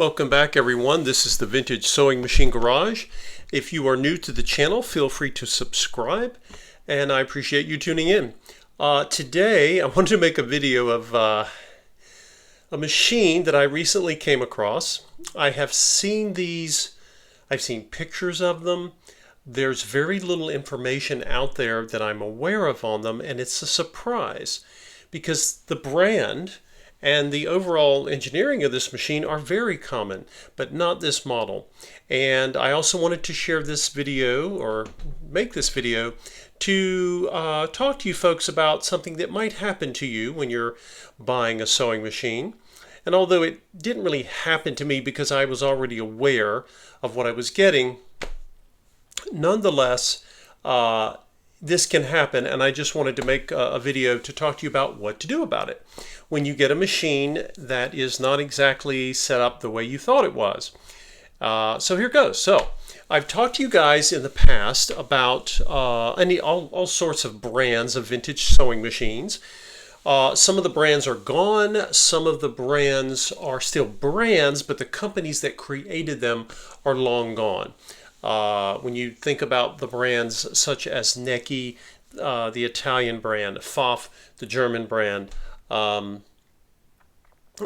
Welcome back everyone. This is the Vintage Sewing Machine Garage. If you are new to the channel, feel free to subscribe and I appreciate you tuning in. Today I wanted to make a video of a machine that I recently came across. I have seen these, I've seen pictures of them. There's very little information out there that I'm aware of on them, and it's a surprise because the brand and the overall engineering of this machine are very common, but not this model. And I also wanted to share this video, or make this video, to talk to you folks about something that might happen to you when you're buying a sewing machine. And although it didn't really happen to me because I was already aware of what I was getting, nonetheless, this can happen, and I just wanted to make a video to talk to you about what to do about it when you get a machine that is not exactly set up the way you thought it was. So here goes. So I've talked to you guys in the past about all sorts of brands of vintage sewing machines. Some of the brands are gone, some of the brands are still brands, but the companies that created them are long gone. When you think about the brands such as Necki, the Italian brand, Pfaff, the German brand,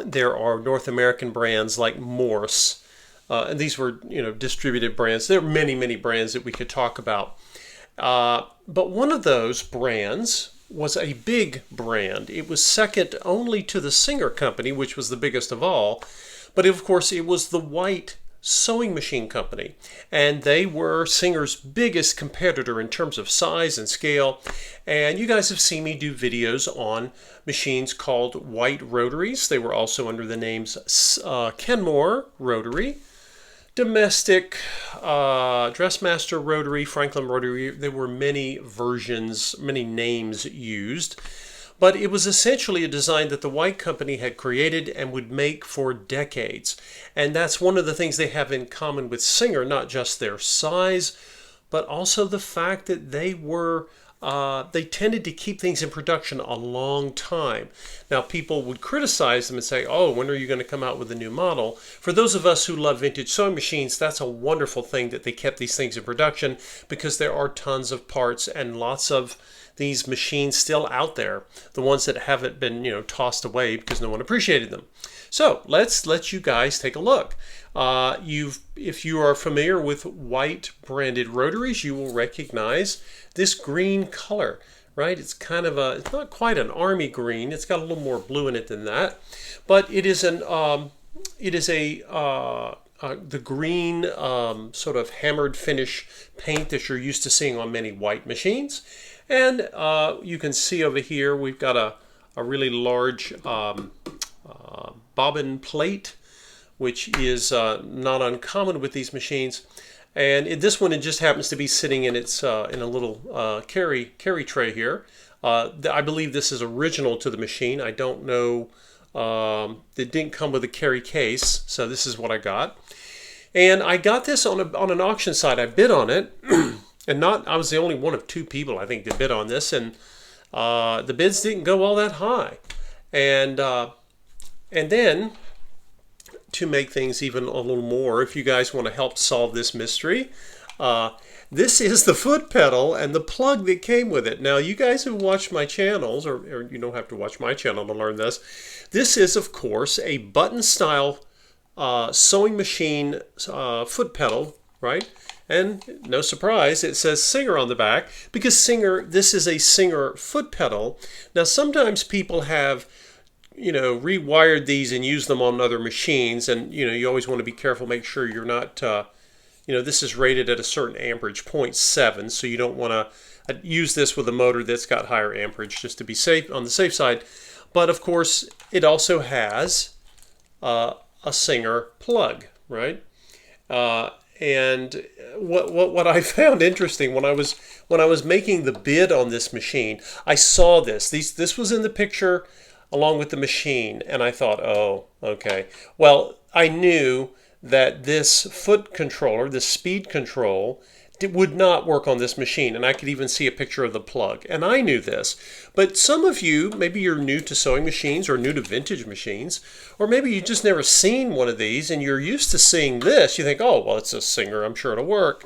there are North American brands like Morse, and these were distributed brands. There are many brands that we could talk about, but one of those brands was a big brand. It was second only to the Singer Company, which was the biggest of all, but of course it was the White Sewing Machine Company, and they were Singer's biggest competitor in terms of size and scale. And you guys have seen me do videos on machines called White Rotaries. They were also under the names Kenmore Rotary, Domestic, Dressmaster Rotary, Franklin Rotary. There were many versions, many names used. But it was essentially a design that the White Company had created and would make for decades. And that's one of the things they have in common with Singer, not just their size, but also the fact that they tended to keep things in production a long time. Now, people would criticize them and say, oh, when are you going to come out with a new model? For those of us who love vintage sewing machines, that's a wonderful thing that they kept these things in production, because there are tons of parts and lots of these machines still out there, the ones that haven't been tossed away because no one appreciated them. So let's let you guys take a look. If you are familiar with White branded rotaries, you will recognize this green color, right? It's kind of it's not quite an army green. It's got a little more blue in it than that, but it is the green sort of hammered finish paint that you're used to seeing on many White machines. And you can see over here we've got a really large bobbin plate, which is not uncommon with these machines. And this one, it just happens to be sitting in its in a little carry tray here. I believe this is original to the machine. I don't know. It didn't come with a carry case, so this is what I got. And I got this on an auction site. I bid on it. And I was the only one of two people, I think, that bid on this, and the bids didn't go all that high. And then, to make things even a little more, if you guys want to help solve this mystery, this is the foot pedal and the plug that came with it. Now, you guys who watch my channels, or you don't have to watch my channel to learn this, this is, of course, a button-style sewing machine foot pedal, right? And no surprise, it says Singer on the back, because this is a Singer foot pedal. Now, sometimes people have, rewired these and used them on other machines, and, you always want to be careful, make sure you're not, this is rated at a certain amperage, 0.7, so you don't want to use this with a motor that's got higher amperage, just to be safe, on the safe side. But, of course, it also has a Singer plug, right? And what I found interesting when I was making the bid on this machine, I saw this. This was in the picture along with the machine, and I thought, oh, okay. Well, I knew that this foot controller, this speed control, it would not work on this machine, and I could even see a picture of the plug, and I knew this. But some of you, maybe you're new to sewing machines or new to vintage machines, or maybe you've just never seen one of these and you're used to seeing this. You think, oh, well, it's a Singer, I'm sure it'll work.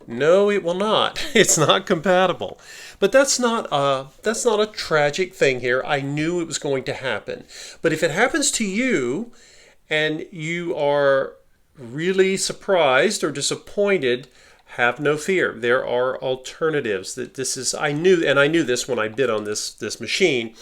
No, it will not. It's not compatible. But that's not a tragic thing here. I knew it was going to happen. But if it happens to you and you are really surprised or disappointed, have no fear. There are alternatives. That this is I knew this when I bid on this machine,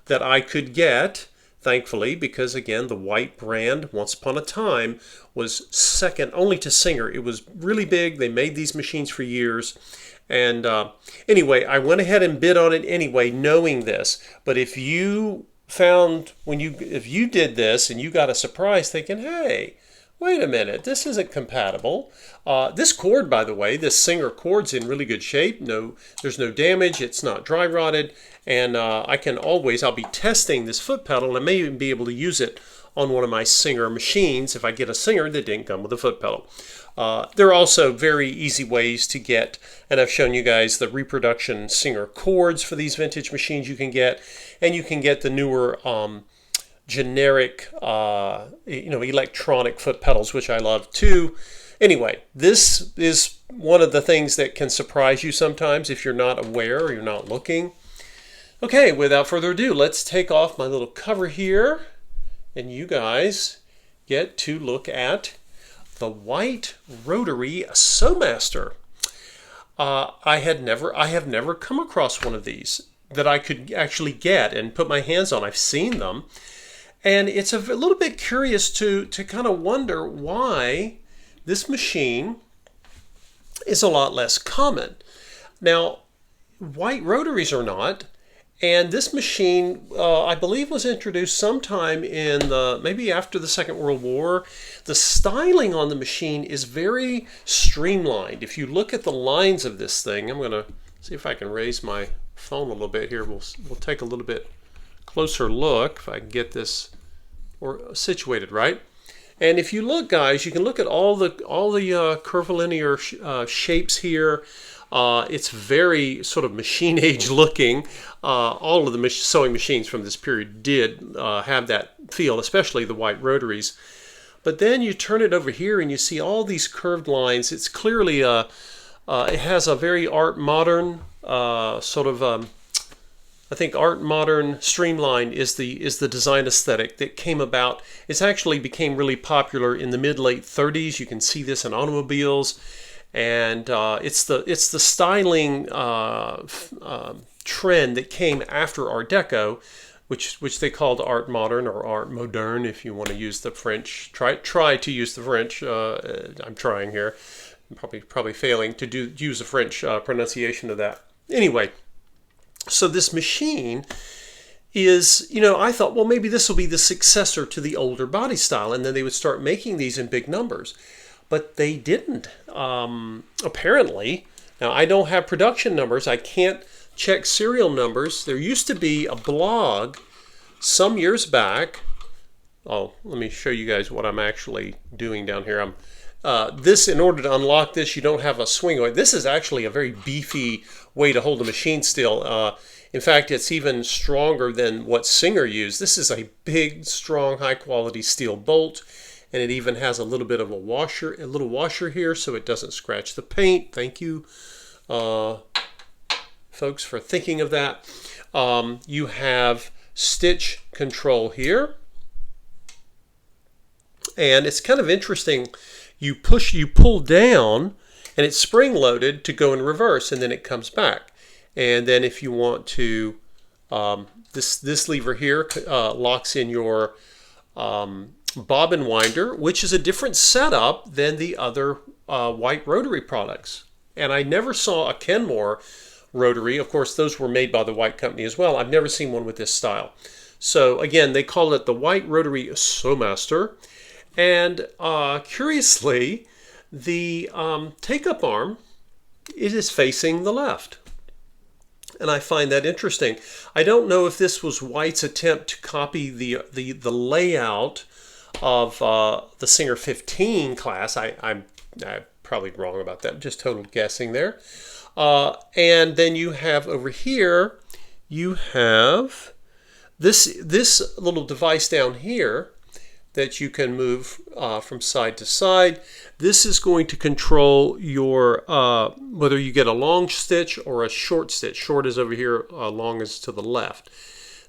that I could get, thankfully, because again, the White brand once upon a time was second only to Singer. It was really big. They made these machines for years. And anyway, I went ahead and bid on it anyway, knowing this. But if you did this and you got a surprise thinking, hey, wait a minute, this isn't compatible. This cord, by the way, this Singer cord's in really good shape. There's no damage. It's not dry rotted. And I'll be testing this foot pedal. I may even be able to use it on one of my Singer machines if I get a Singer that didn't come with a foot pedal. There are also very easy ways to get, and I've shown you guys the reproduction Singer cords for these vintage machines you can get, and you can get the newer generic electronic foot pedals, which I love too. Anyway, this is one of the things that can surprise you sometimes if you're not aware or you're not looking. Okay, without further ado, let's take off my little cover here and you guys get to look at the White Rotary Sewmaster. I have never come across one of these that I could actually get and put my hands on. I've seen them. And it's a little bit curious to kind of wonder why this machine is a lot less common. Now, White rotaries are not, and this machine, I believe, was introduced sometime maybe after the Second World War. The styling on the machine is very streamlined. If you look at the lines of this thing, I'm going to see if I can raise my phone a little bit here. We'll take a little bit closer look if I can get this situated right. And if you look, guys, you can look at all the curvilinear shapes here. It's very sort of machine age looking. All of the sewing machines from this period did have that feel, especially the White rotaries. But then you turn it over here and you see all these curved lines. It's clearly it has a very art modern I think art modern streamline is the design aesthetic that came about. It's actually became really popular in the mid-late 30s. You can see this in automobiles, and it's the styling trend that came after Art Deco, which they called art modern or art moderne, if you want to use the French. Try to use the French. I'm trying here. I'm probably failing to use the French pronunciation of that. Anyway. So this machine is, I thought, well, maybe this will be the successor to the older body style, and then they would start making these in big numbers. But they didn't, apparently. Now, I don't have production numbers. I can't check serial numbers. There used to be a blog some years back. Oh, let me show you guys what I'm actually doing down here. In order to unlock this, you don't have a swing away. This is actually a very beefy way to hold a machine still. In fact, it's even stronger than what Singer used. This is a big, strong, high-quality steel bolt, and it even has a little bit of a little washer here, so it doesn't scratch the paint. Thank you, folks, for thinking of that. You have stitch control here, and it's kind of interesting. You pull down, and it's spring-loaded to go in reverse, and then it comes back. And then if you want to, this lever here locks in your bobbin winder, which is a different setup than the other White Rotary products. And I never saw a Kenmore Rotary. Of course, those were made by the White Company as well. I've never seen one with this style. So again, they call it the White Rotary Sewmaster. And curiously, the take-up arm, it is facing the left. And I find that interesting. I don't know if this was White's attempt to copy the layout of the Singer 15 class. I probably wrong about that. Just total guessing there. And then you have over here, you have this little device down here that you can move from side to side. This is going to control your whether you get a long stitch or a short stitch. Short is over here, long is to the left.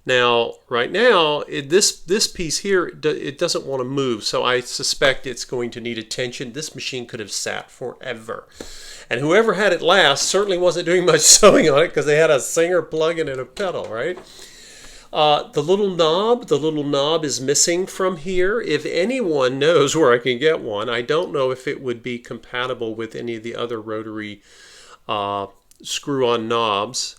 Now, right now, this piece here, it doesn't want to move, so I suspect it's going to need attention. This machine could have sat forever. And whoever had it last certainly wasn't doing much sewing on it because they had a Singer plug-in and a pedal, right? The little knob is missing from here. If anyone knows where I can get one, I don't know if it would be compatible with any of the other rotary screw-on knobs.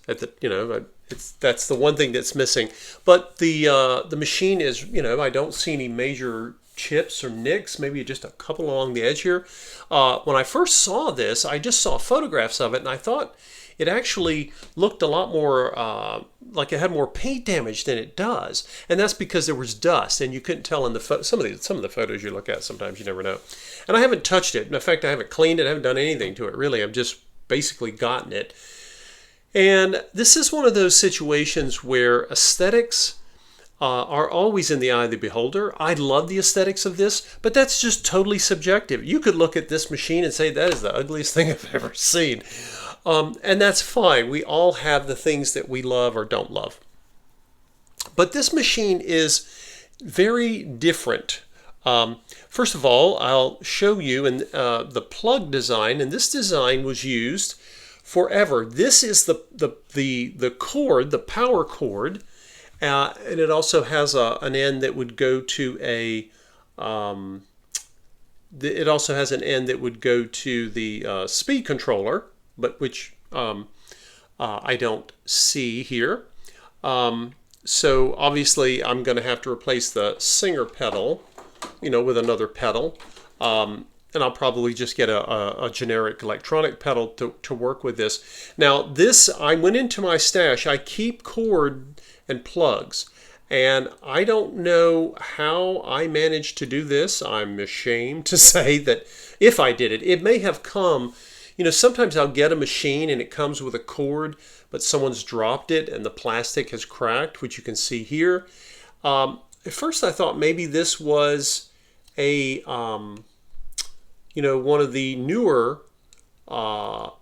That's the one thing that's missing. But the machine is, I don't see any major chips or nicks, maybe just a couple along the edge here. When I first saw this, I just saw photographs of it, and I thought it actually looked a lot more like it had more paint damage than it does, and that's because there was dust, and you couldn't tell in the some of the photos you look at. Sometimes you never know. And I haven't touched it. In fact, I haven't cleaned it. I haven't done anything to it really. I've just basically gotten it. And this is one of those situations where aesthetics are always in the eye of the beholder. I love the aesthetics of this, but that's just totally subjective. You could look at this machine and say, that is the ugliest thing I've ever seen. And that's fine. We all have the things that we love or don't love. But this machine is very different. First of all, I'll show you in the plug design, and this design was used forever. This is the cord, the power cord, and it also has an end that would go to a it also has an end that would go to the speed controller, but which I don't see here. So obviously I'm going to have to replace the Singer pedal, with another pedal. And I'll probably just get a generic electronic pedal to work with this. Now this, I went into my stash. I keep cord and plugs. And I don't know how I managed to do this. I'm ashamed to say that if I did it, it may have come, sometimes I'll get a machine and it comes with a cord, but someone's dropped it and the plastic has cracked, which you can see here. At first I thought maybe this was a, one of the newer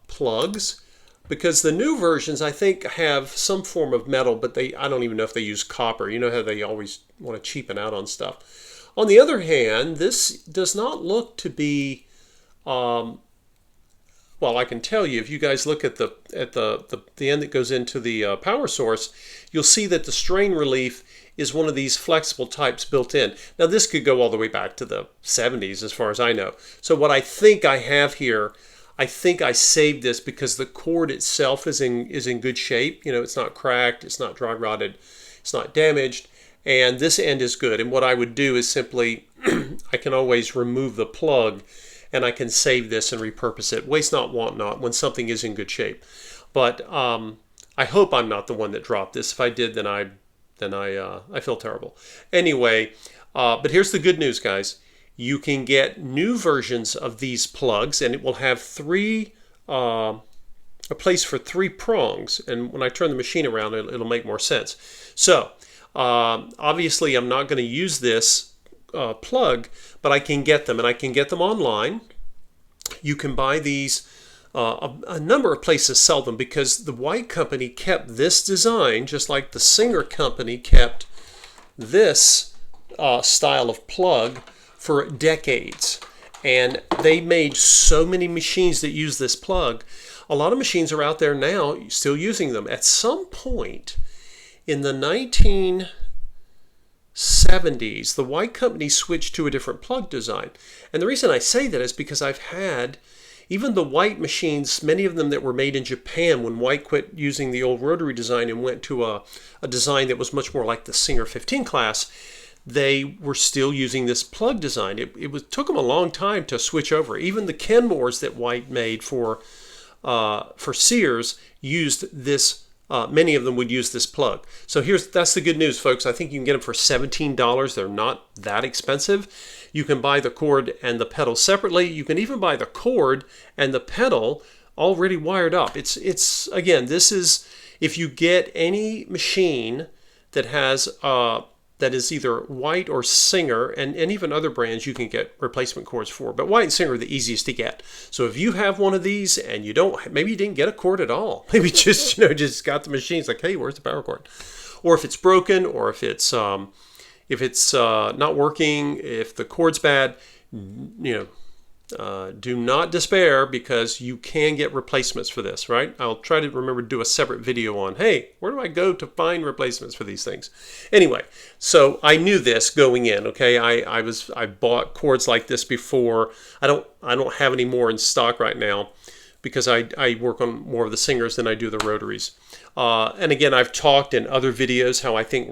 plugs, because the new versions I think have some form of metal, but I don't even know if they use copper. You know how they always want to cheapen out on stuff. On the other hand, this does not look to be, well, I can tell you, if you guys look at the end that goes into the power source, you'll see that the strain relief is one of these flexible types built in. Now this could go all the way back to the 70s as far as I know. So what I think I have here, I think I saved this because the cord itself is in good shape. It's not cracked, it's not dry rotted, it's not damaged, and this end is good. And what I would do is simply, I can always remove the plug and I can save this and repurpose it. Waste not, want not, when something is in good shape. But I hope I'm not the one that dropped this. If I did, then I feel terrible. Anyway, but here's the good news, guys. You can get new versions of these plugs, and it will have a place for 3 prongs. And when I turn the machine around, it'll make more sense. So obviously, I'm not going to use this plug, but I can get them, and I can get them online. You can buy these. A number of places sell them because the Wick company kept this design, just like the Singer company kept this style of plug for decades. And they made so many machines that use this plug. A lot of machines are out there now still using them. At some point in the 1970s, the Wick company switched to a different plug design. And the reason I say that is because I've had even the Wick machines, many of them that were made in Japan, when Wick quit using the old rotary design and went to a design that was much more like the Singer 15 class, they were still using this plug design. It took them a long time to switch over. Even the Kenmores that Wick made for Sears used this many of them would use this plug. So that's the good news, folks. I think you can get them for $17. They're not that expensive. You can buy the cord and the pedal separately. You can even buy the cord and the pedal already wired up. It's again, this is, if you get any machine that has that is either White or Singer, and even other brands you can get replacement cords for. But White and Singer are the easiest to get. So if you have one of these and maybe you didn't get a cord at all, maybe just just got the machine. It's like, hey, where's the power cord? Or if it's broken, or if it's not working, if the cord's bad, do not despair, because you can get replacements for this, right? I'll try to remember to do a separate video on, hey, where do I go to find replacements for these things? Anyway, so I knew this going in, okay? I bought cords like this before. I don't have any more in stock right now, because I work on more of the Singers than I do the Rotaries. And again, I've talked in other videos how I think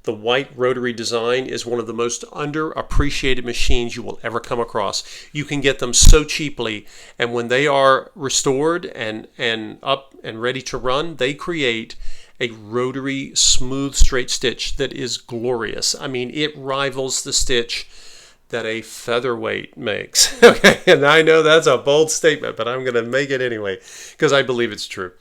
the White Rotary design is one of the most underappreciated machines you will ever come across. You can get them so cheaply, and when they are restored and up and ready to run, they create a rotary smooth straight stitch that is glorious. I mean, it rivals the stitch that a featherweight makes. Okay, and I know that's a bold statement, but I'm going to make it anyway because I believe it's true.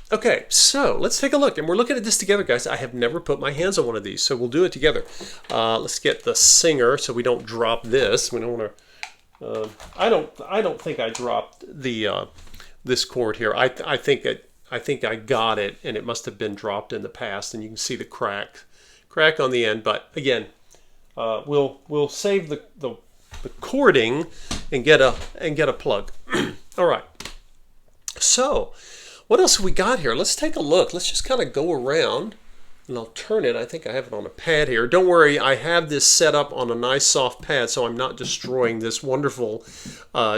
Okay, so let's take a look, and we're looking at this together, guys. I have never put my hands on one of these, so we'll do it together. Let's get the Singer so we don't drop this. We don't want to. I don't think I dropped the this cord here. I think I got it, and it must have been dropped in the past, and you can see the crack on the end. But again, we'll save the cording and get a plug. All right. So, what else have we got here? Let's take a look. Let's just kind of go around, and I'll turn it. I think I have it on a pad here. Don't worry, I have this set up on a nice soft pad, so I'm not destroying this wonderful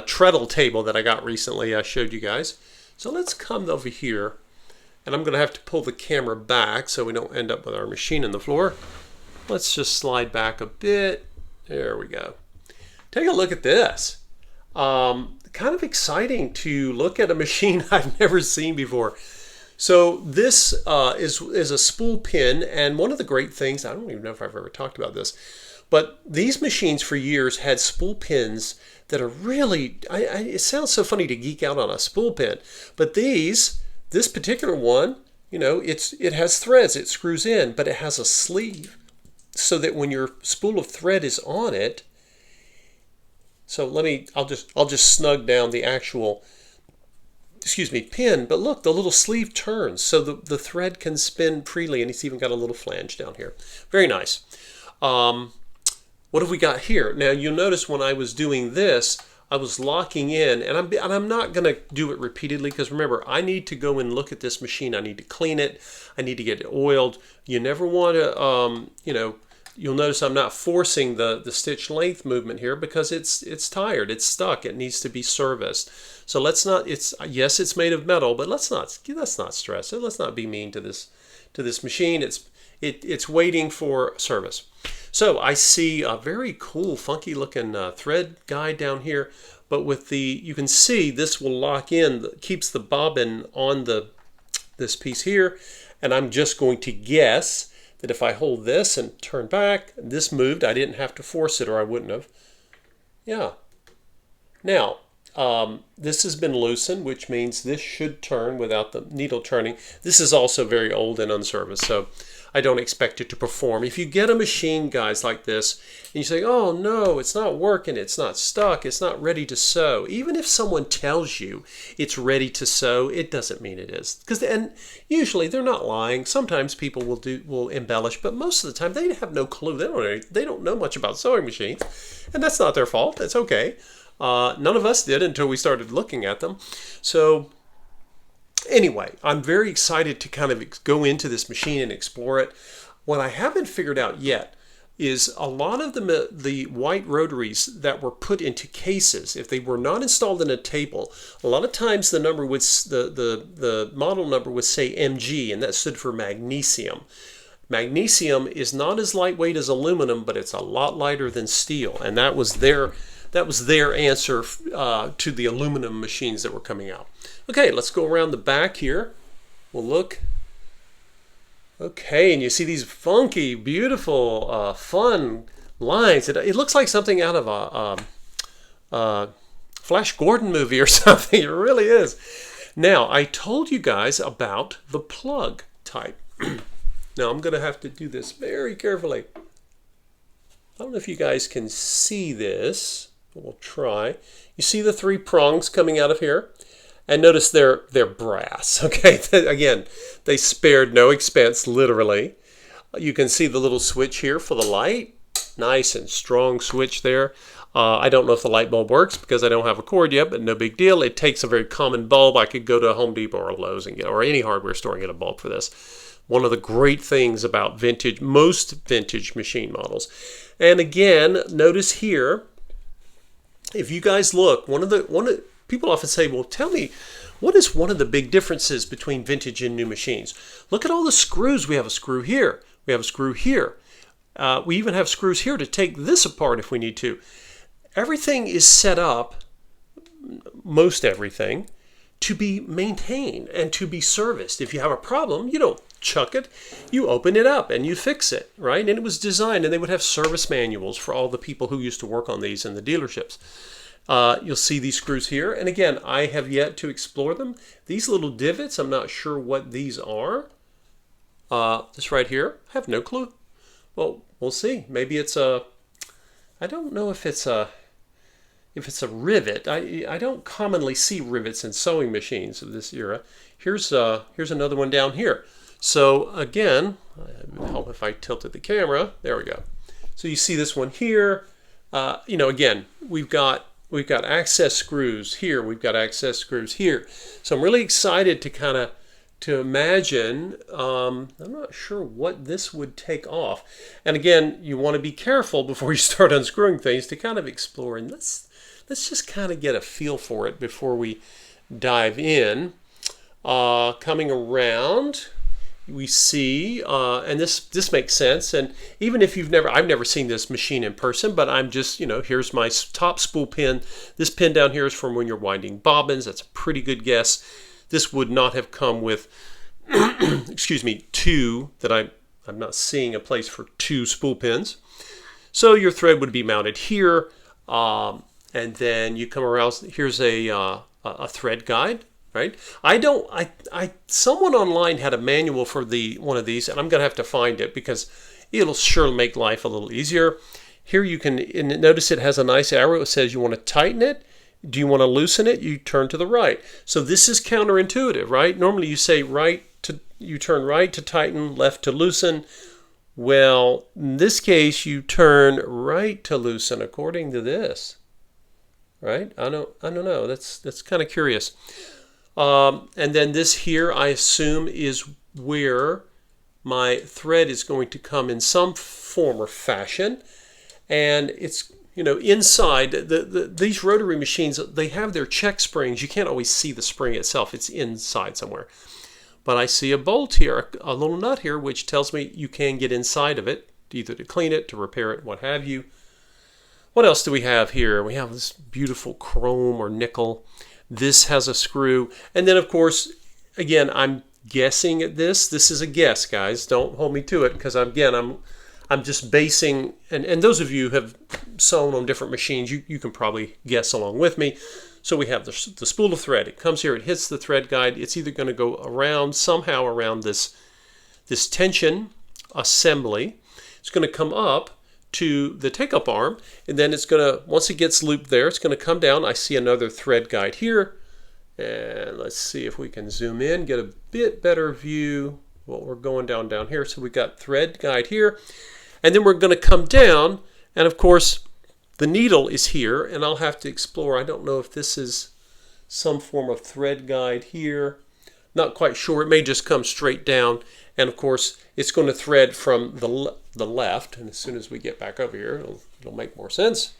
treadle table that I got recently. I showed you guys. So let's come over here, and I'm going to have to pull the camera back so we don't end up with our machine on the floor. Let's just slide back a bit. There we go. Take a look at this. Kind of exciting to look at a machine I've never seen before. So this is a spool pin, and one of the great things, I don't even know if I've ever talked about this, but these machines for years had spool pins that are really, it sounds so funny to geek out on a spool pin, but this particular one, it has threads, it screws in, but it has a sleeve so that when your spool of thread is on it, so I'll just snug down the actual, pin, but look, the little sleeve turns so the thread can spin freely, and it's even got a little flange down here. Very nice. What have we got here? Now you'll notice when I was doing this, I was locking in, and I'm not going to do it repeatedly, because remember, I need to go and look at this machine. I need to clean it. I need to get it oiled. You never want to, you'll notice I'm not forcing the stitch length movement here, because it's tired, it's stuck, it needs to be serviced. So let's not. Yes, it's made of metal, but let's not stress it. Let's not be mean to this machine. It's waiting for service. So I see a very cool, funky looking thread guide down here, but you can see this will lock in, keeps the bobbin on this piece here, and I'm just going to guess that if I hold this and turn back, this moved. I didn't have to force it, or I wouldn't have. Yeah. Now, this has been loosened, which means this should turn without the needle turning. This is also very old and unserviced, so I don't expect it to perform. If you get a machine, guys, like this, and you say, oh no, it's not working, it's not stuck, it's not ready to sew, even if someone tells you it's ready to sew, it doesn't mean it is. And usually they're not lying. Sometimes people will embellish, but most of the time they have no clue. They don't know much about sewing machines, and that's not their fault. It's okay. None of us did until we started looking at them. So anyway, I'm very excited to kind of go into this machine and explore it. What I haven't figured out yet is a lot of the White Rotaries that were put into cases, if they were not installed in a table, a lot of times the number would the model number would say MG, and that stood for magnesium. Magnesium is not as lightweight as aluminum, but it's a lot lighter than steel, and that was their answer to the aluminum machines that were coming out. Okay, let's go around the back here. we'll look. Okay, and you see these funky, beautiful, fun lines. It looks like something out of a Flash Gordon movie or something. It really is. Now, I told you guys about the plug type. Now, I'm going to have to do this very carefully. I don't know if you guys can see this. We'll try. You see the 3 prongs coming out of here? And notice they're brass, okay? Again, they spared no expense, literally. You can see the little switch here for the light. Nice and strong switch there. I don't know if the light bulb works because I don't have a cord yet, but no big deal. It takes a very common bulb. I could go to a Home Depot or a Lowe's and get, or any hardware store and get a bulb for this. One of the great things about most vintage machine models. And again, notice here, if you guys look, people often say, well, tell me, what is one of the big differences between vintage and new machines? Look at all the screws. We have a screw here. We have a screw here. We even have screws here to take this apart if we need to. Everything is set up, most everything, to be maintained and to be serviced. If you have a problem, you don't chuck it. You open it up and you fix it, right? And it was designed, and they would have service manuals for all the people who used to work on these in the dealerships. You'll see these screws here. And again, I have yet to explore them. These little divots, I'm not sure what these are. This right here, I have no clue. Well, we'll see. Maybe it's I don't know if it's a rivet. I don't commonly see rivets in sewing machines of this era. Here's another one down here. So again, it would help if I tilted the camera. There we go. So you see this one here. Again, we've got access screws here. We've got access screws here. So I'm really excited to imagine. I'm not sure what this would take off. And again, you want to be careful before you start unscrewing things to kind of explore. And let's just kind of get a feel for it before we dive in. Coming around, we see, and this makes sense. And even if I've never seen this machine in person, but I'm just, here's my top spool pin. This pin down here is from when you're winding bobbins. That's a pretty good guess. This would not have come with, excuse me, 2, that I'm not seeing a place for 2 spool pins. So your thread would be mounted here, and then you come around. Here's a thread guide, right? Someone online had a manual for one of these, and I'm going to have to find it because it'll sure make life a little easier. Here you can, and notice it has a nice arrow. It says you want to tighten it. Do you want to loosen it? You turn to the right. So this is counterintuitive, right? Normally you say you turn right to tighten, left to loosen. Well, in this case, you turn right to loosen according to this, right? I don't know. That's kind of curious. And then this here, I assume, is where my thread is going to come in some form or fashion, and it's inside these rotary machines, they have their check springs. You can't always see the spring itself. It's inside somewhere. But I see a bolt here, a little nut here, which tells me you can get inside of it, either to clean it, to repair it, what have you. What else do we have here? We have this beautiful chrome or nickel. This has a screw. And then, of course, again, I'm guessing at this. This is a guess, guys. Don't hold me to it because, again, I'm just basing, and those of you who have sewn on different machines, you can probably guess along with me. So we have the spool of thread. It comes here, it hits the thread guide. It's either going to go somehow around this tension assembly. It's going to come up to the take-up arm, and then it's going to, once it gets looped there, it's going to come down. I see another thread guide here. And let's see if we can zoom in, get a bit better view. Well, we're going down here. So we've got thread guide here. And then we're going to come down, and of course, the needle is here, and I'll have to explore. I don't know if this is some form of thread guide here. Not quite sure. It may just come straight down, and of course, it's going to thread from the left. And as soon as we get back over here, it'll make more sense.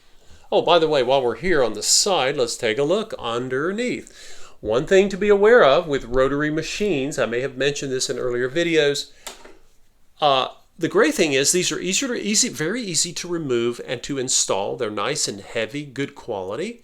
Oh, by the way, while we're here on the side, let's take a look underneath. One thing to be aware of with rotary machines, I may have mentioned this in earlier videos, the great thing is these are very easy to remove and to install. They're nice and heavy, good quality.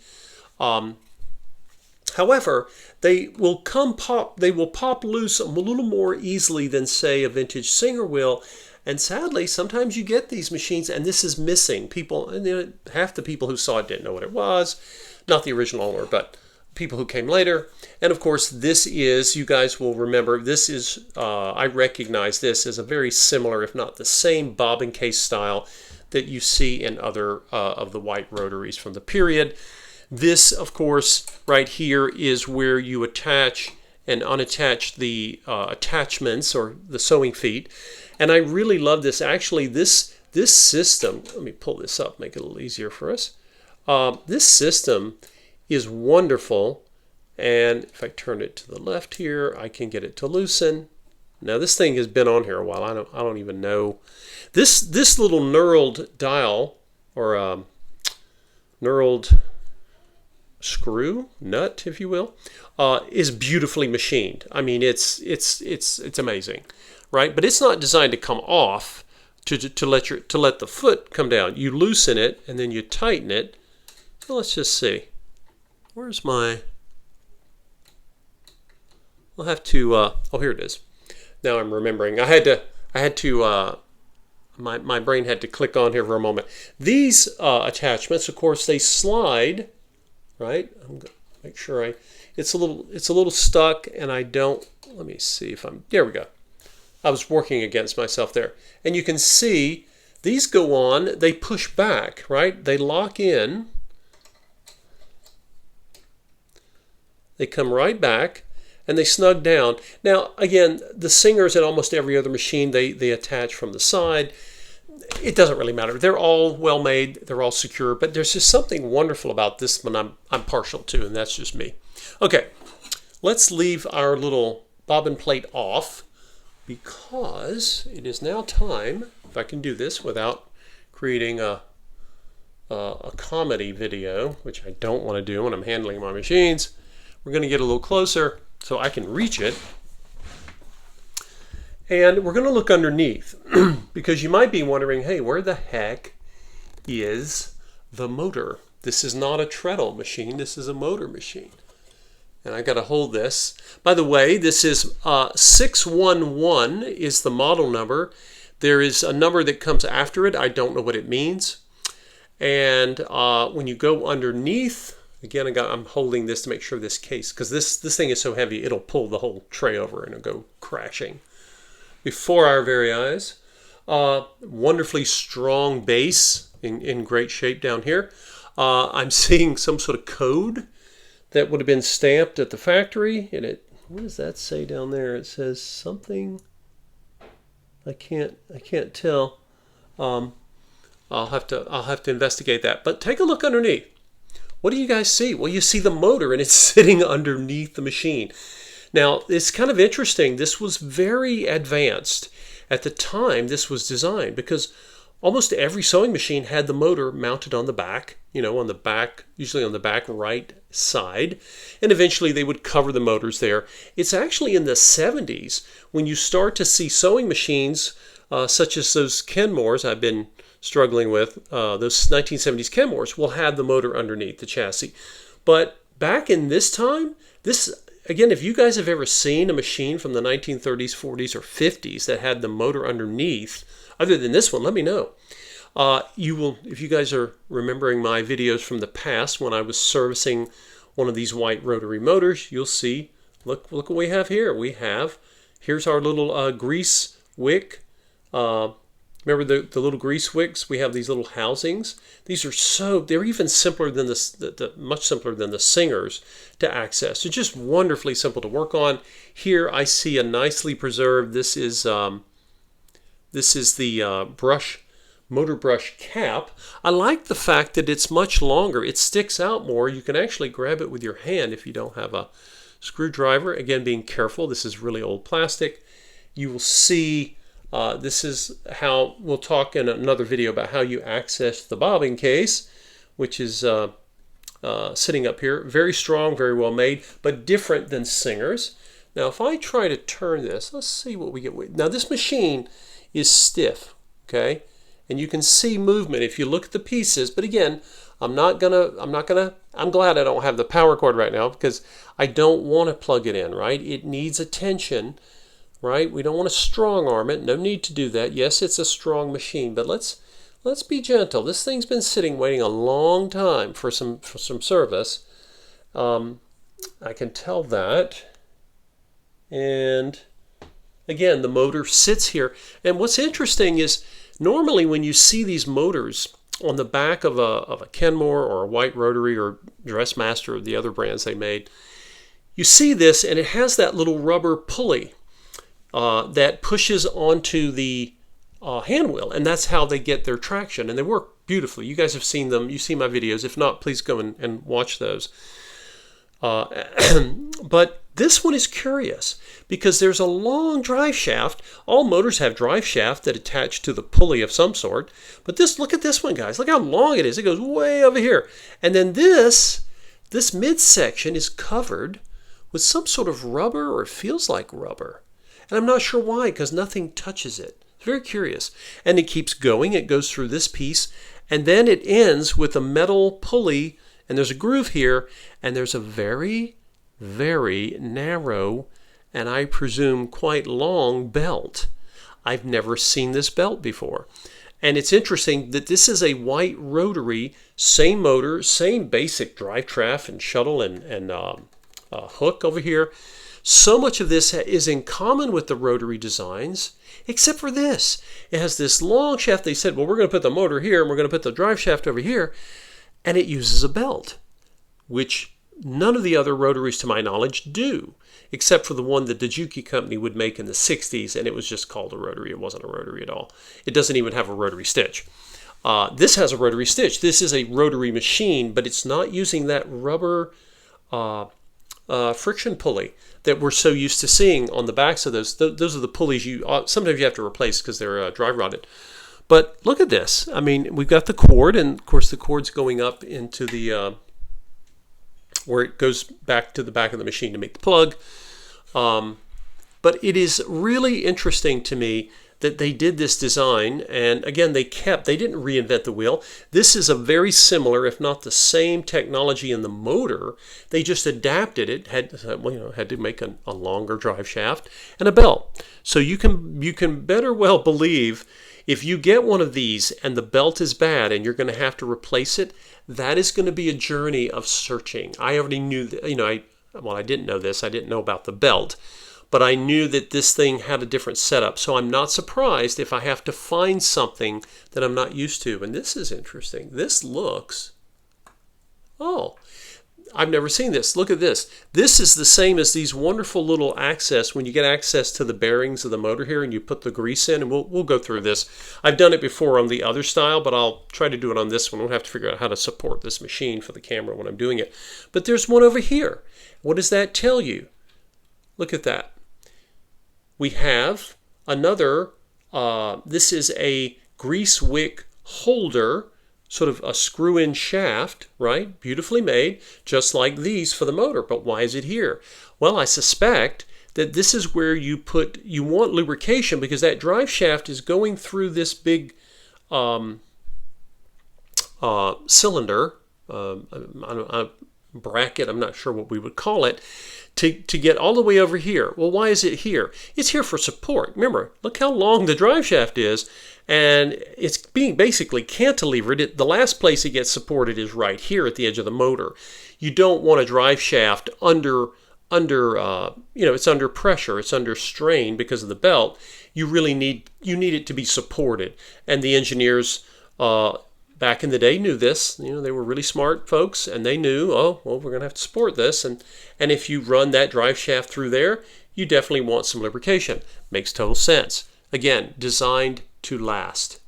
However, they will pop loose a little more easily than, say, a vintage Singer will. And sadly, sometimes you get these machines and this is missing. People, and half the people who saw it didn't know what it was. Not the original owner, but people who came later. And of course, this is, you guys will remember, this is, I recognize this as a very similar, if not the same, bobbin case style that you see in other of the white rotaries from the period. This, of course, right here is where you attach and unattach the attachments or the sewing feet. And I really love this. Actually, this system, let me pull this up, make it a little easier for us. This system is wonderful. And if I turn it to the left here, I can get it to loosen. Now this thing has been on here a while. I don't even know. This little knurled dial or knurled screw nut, if you will, is beautifully machined. I mean, it's amazing, right? But it's not designed to come off to let the foot come down. You loosen it and then you tighten it. So let's just see. Where's my? I'll have to. Oh, here it is. Now I'm remembering. I had to. My brain had to click on here for a moment. These attachments, of course, they slide. Right? I'm gonna make sure it's a little stuck, and I don't. Let me see if I'm. There we go. I was working against myself there, and you can see these go on. They push back, right? They lock in. They come right back, and they snug down. Now, again, the Singers and almost every other machine, they attach from the side. It doesn't really matter. They're all well made. They're all secure. But there's just something wonderful about this one I'm partial to, and that's just me. Okay, let's leave our little bobbin plate off because it is now time, if I can do this without creating a comedy video, which I don't want to do when I'm handling my machines. We're going to get a little closer so I can reach it. And we're going to look underneath because you might be wondering, hey, where the heck is the motor? This is not a treadle machine. This is a motor machine. And I got to hold this. By the way, this is 611 is the model number. There is a number that comes after it. I don't know what it means. And when you go underneath, again, I'm holding this to make sure this case, because this thing is so heavy, it'll pull the whole tray over and it'll go crashing before our very eyes. Wonderfully strong base in great shape down here. I'm seeing some sort of code that would have been stamped at the factory. And what does that say down there? It says something. I can't tell. I'll have to investigate that. But take a look underneath. What do you guys see? Well, you see the motor, and it's sitting underneath the machine. Now, it's kind of interesting. This was very advanced at the time this was designed because almost every sewing machine had the motor mounted on the back, on the back, usually on the back right side, and eventually they would cover the motors there. It's actually in the 70s when you start to see sewing machines such as those Kenmores I've been struggling with, those 1970s Kenmores will have the motor underneath the chassis. But back in this time, again, if you guys have ever seen a machine from the 1930s, 40s, or 50s that had the motor underneath, other than this one, let me know. You will, if you guys are remembering my videos from the past when I was servicing one of these white rotary motors, you'll see, look what we have here. Here's our little grease wick. Remember the little grease wicks? We have these little housings. These are they're even simpler than much simpler than the Singers to access. They're just wonderfully simple to work on. Here I see a nicely preserved, this is the motor brush cap. I like the fact that it's much longer. It sticks out more. You can actually grab it with your hand if you don't have a screwdriver. Again, being careful. This is really old plastic. You will see this is how we'll talk in another video about how you access the bobbin case, which is sitting up here. Very strong, very well made, but different than Singers. Now, if I try to turn this, let's see what we get. Now, this machine is stiff, okay? and you can see movement if you look at the pieces. But again, I'm glad I don't have the power cord right now, because I don't want to plug it in, right? It needs attention, right? We don't want to strong arm it. No need to do that. Yes, it's a strong machine, but let's be gentle. This thing's been sitting waiting a long time for some service. I can tell that. And again, the motor sits here. And what's interesting is normally when you see these motors on the back of a Kenmore or a White Rotary or Dressmaster or the other brands they made, you see this, and it has that little rubber pulley that pushes onto the hand wheel, and that's how they get their traction, and they work beautifully. You guys have seen them. You see my videos. If not, please go and watch those. But this one is curious because there's a long drive shaft. All motors have drive shaft that attach to the pulley of some sort. But look at this one, guys. Look how long it is. It goes way over here. And then this midsection is covered with some sort of rubber, or it feels like rubber. And I'm not sure why, because nothing touches it. It's very curious. And it keeps going. It goes through this piece. And then it ends with a metal pulley. And there's a groove here, and there's a very, very narrow, and I presume quite long belt. I've never seen this belt before. And it's interesting that this is a White Rotary, same motor, same basic drive shaft and shuttle and hook over here. So much of this is in common with the Rotary designs, except for this. It has this long shaft. They said, well, we're going to put the motor here, and we're going to put the drive shaft over here. And it uses a belt, which none of the other Rotaries, to my knowledge, do, except for the one that the Juki company would make in the 60s, and it was just called a Rotary. It wasn't a Rotary at all. It doesn't even have a Rotary stitch. This has a Rotary stitch. This is a Rotary machine, but it's not using that rubber friction pulley that we're so used to seeing on the backs of those. Those are the pulleys sometimes you have to replace because they're dry rotted. But look at this. I mean, we've got the cord, and of course the cord's going up into the where it goes back to the back of the machine to make the plug. But it is really interesting to me that they did this design, and again, they didn't reinvent the wheel. This is a very similar, if not the same technology in the motor. They just adapted it, had to make a longer drive shaft and a belt. So you can better well believe, if you get one of these and the belt is bad and you're going to have to replace it, that is going to be a journey of searching. I already knew that, I didn't know this. I didn't know about the belt, but I knew that this thing had a different setup. So I'm not surprised if I have to find something that I'm not used to. And this is interesting. This looks, I've never seen this. Look at this. This is the same as these wonderful little access, when you get access to the bearings of the motor here and you put the grease in, and we'll go through this. I've done it before on the other style, but I'll try to do it on this one. We'll have to figure out how to support this machine for the camera when I'm doing it. But there's one over here. What does that tell you? Look at that. We have another, this is a grease wick holder, sort of a screw-in shaft, right? Beautifully made, just like these for the motor. But why is it here? Well, I suspect that this is where you want lubrication, because that drive shaft is going through this big cylinder, bracket, I'm not sure what we would call it, to get all the way over here. Well, why is it here? It's here for support. Remember, look how long the drive shaft is, and it's being basically cantilevered. The last place it gets supported is right here at the edge of the motor. You don't want a drive shaft under it's under pressure, it's under strain because of the belt. You really need it to be supported. And the engineers back in the day knew this. They were really smart folks, and they knew, we're going to have to support this. And if you run that drive shaft through there, you definitely want some lubrication. Makes total sense. Again, designed to last.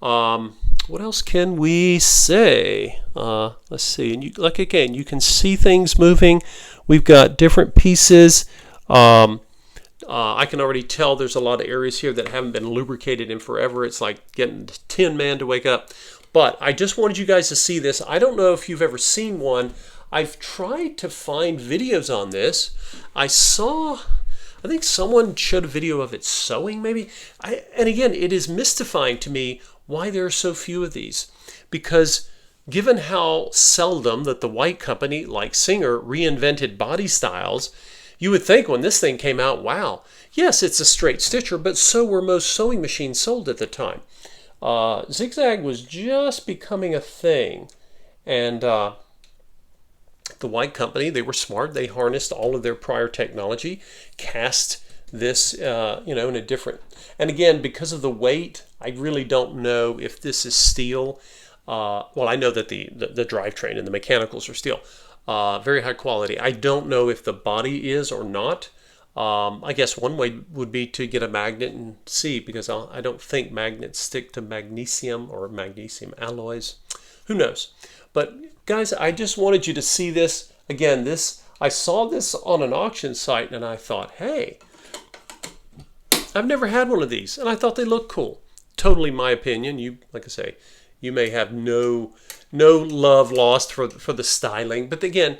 What else can we say? Let's see. And you can see things moving. We've got different pieces. I can already tell there's a lot of areas here that haven't been lubricated in forever. It's like getting the Tin Man to wake up. But I just wanted you guys to see this. I don't know if you've ever seen one. I've tried to find videos on this. I think someone showed a video of it sewing maybe. And again, it is mystifying to me why there are so few of these. Because given how seldom that the White company, like Singer, reinvented body styles, you would think when this thing came out, wow, yes, it's a straight stitcher, but so were most sewing machines sold at the time. Zigzag was just becoming a thing. And the White company, they were smart. They harnessed all of their prior technology, cast this, in a different... And again, because of the weight, I really don't know if this is steel. Well, I know that the drivetrain and the mechanicals are steel. Very high quality. I don't know if the body is or not. I guess one way would be to get a magnet and see, because I don't think magnets stick to magnesium or magnesium alloys. Who knows? But guys, I just wanted you to see this. Again, I saw this on an auction site and I thought, hey, I've never had one of these, and I thought they looked cool. Totally my opinion. You, like I say, you may have no love lost for the styling, but again,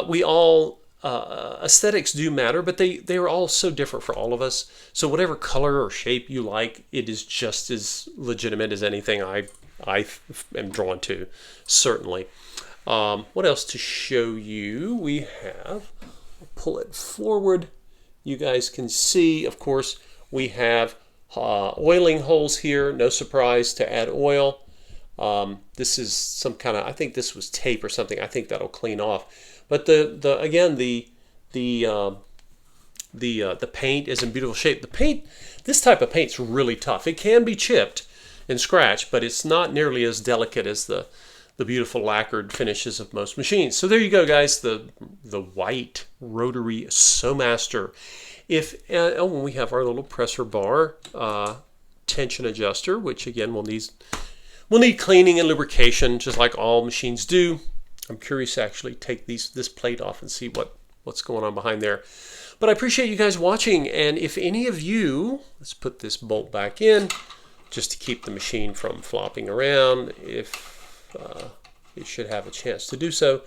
we all aesthetics do matter, but they are all so different for all of us. So whatever color or shape you like, it is just as legitimate as anything I am drawn to, certainly. What else to show you? We have, I'll pull it forward. You guys can see, of course, we have oiling holes here. No surprise to add oil. This is some kind of, I think this was tape or something. I think that'll clean off. But again, the paint is in beautiful shape. The paint, this type of paint's really tough. It can be chipped and scratched, but it's not nearly as delicate as the beautiful lacquered finishes of most machines. So there you go, guys. The white rotary Sewmaster. When we have our little presser bar tension adjuster, which again will need cleaning and lubrication, just like all machines do. I'm curious to actually take this plate off and see what's going on behind there. But I appreciate you guys watching, and if any of you, let's put this bolt back in just to keep the machine from flopping around. If it should have a chance to do so.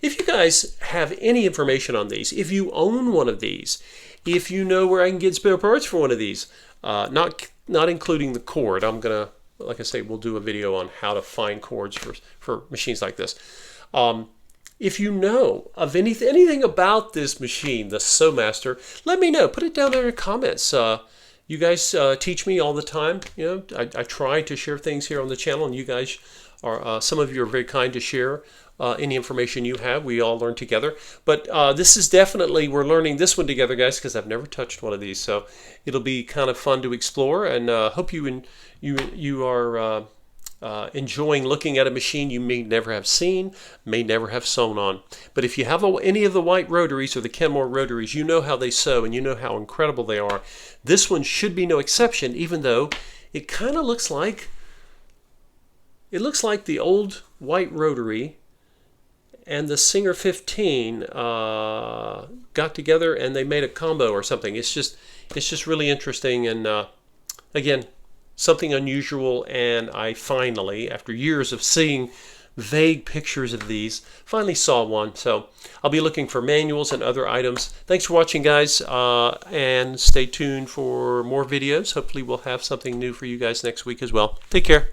If you guys have any information on these, if you own one of these, if you know where I can get spare parts for one of these, not including the cord. I'm gonna, like I say, we'll do a video on how to find cords for machines like this. If you know of anything about this machine, the Sewmaster, let me know. Put it down there in the comments. You guys teach me all the time. You know, I try to share things here on the channel, and you guys are, some of you are very kind to share any information you have. We all learn together. But this is definitely, we're learning this one together, guys, because I've never touched one of these. So it'll be kind of fun to explore, and hope you are enjoying looking at a machine you may never have seen, may never have sewn on. But if you have any of the white rotaries or the Kenmore rotaries, you know how they sew and you know how incredible they are. This one should be no exception, even though it kind of looks like the old white rotary and the Singer 15 got together and they made a combo or something. It's just really interesting, and again, something unusual. And I finally, after years of seeing vague pictures of these, finally saw one. So I'll be looking for manuals and other items. Thanks for watching, guys, and stay tuned for more videos. Hopefully we'll have something new for you guys next week as well. Take care.